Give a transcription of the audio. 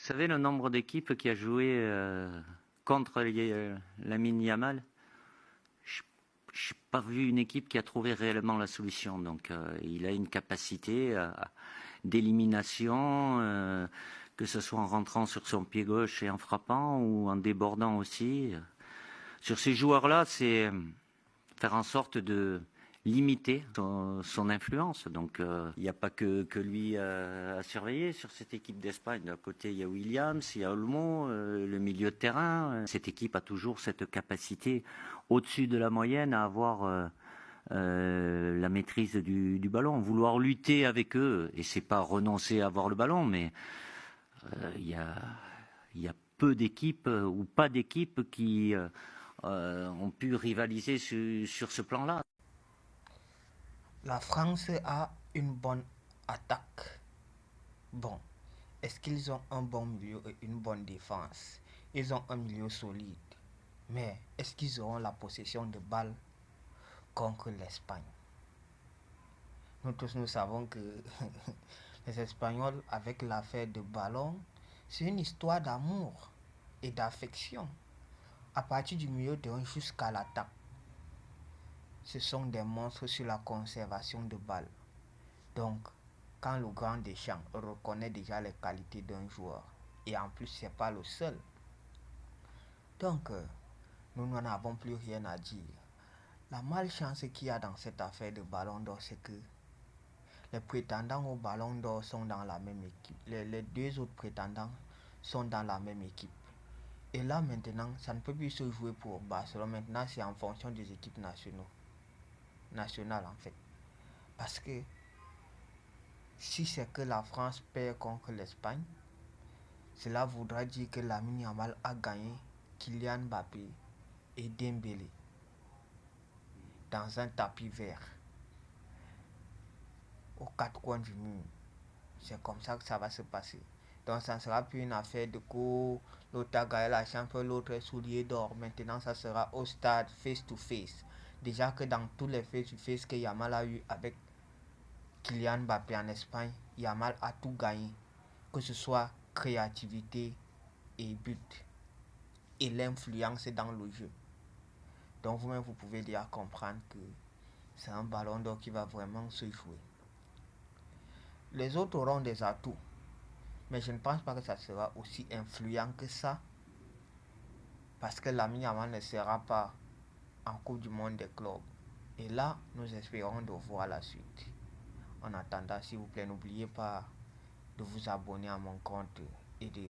savez le nombre d'équipes qui a joué contre Lamine Yamal? Je n'ai pas vu une équipe qui a trouvé réellement la solution. Donc il a une capacité d'élimination, que ce soit en rentrant sur son pied gauche et en frappant ou en débordant aussi. Sur ces joueurs-là, c'est faire en sorte de limiter son influence. Donc il n'y a pas que lui à surveiller sur cette équipe d'Espagne. D'un côté, il y a Williams, il y a Olmo, le milieu de terrain. Cette équipe a toujours cette capacité au-dessus de la moyenne à avoir la maîtrise du ballon, vouloir lutter avec eux. Et c'est pas renoncer à avoir le ballon, mais il y a peu d'équipes ou pas d'équipes qui ont pu rivaliser sur ce plan-là. La France a une bonne attaque. Bon, est-ce qu'ils ont un bon milieu et une bonne défense? Ils ont un milieu solide. Mais est-ce qu'ils auront la possession de balles contre l'Espagne? Nous tous, nous savons que les Espagnols, avec l'affaire de ballon, c'est une histoire d'amour et d'affection. À partir du milieu de terrain jusqu'à l'attaque, ce sont des monstres sur la conservation de balles. Donc, quand le grand Deschamps reconnaît déjà les qualités d'un joueur, et en plus c'est pas le seul, donc nous n'en avons plus rien à dire. La malchance qu'il y a dans cette affaire de ballon d'or, c'est que les prétendants au ballon d'or sont dans la même équipe. Les deux autres prétendants sont dans la même équipe. Et là maintenant, ça ne peut plus se jouer pour Barcelone. Maintenant, c'est en fonction des équipes nationales en fait. Parce que si c'est que la France perd contre l'Espagne, cela voudra dire que Lamine Yamal a gagné Kylian Mbappé et Dembélé dans un tapis vert aux quatre coins du mur. C'est comme ça que ça va se passer. Donc ça ne sera plus une affaire de coup, l'autre a gagné la champion, l'autre est soulier d'or. Maintenant ça sera au stade face to face. Déjà que dans tous les face to face que Yamal a eu avec Kylian Mbappé en Espagne, Yamal a tout gagné. Que ce soit créativité et but. Et l'influence dans le jeu. Donc vous-même vous pouvez déjà comprendre que c'est un ballon d'or qui va vraiment se jouer. Les autres auront des atouts. Mais je ne pense pas que ça sera aussi influent que ça. Parce que Lamine Yamal ne sera pas en Coupe du Monde des clubs. Et là, nous espérons de voir la suite. En attendant, s'il vous plaît, n'oubliez pas de vous abonner à mon compte et de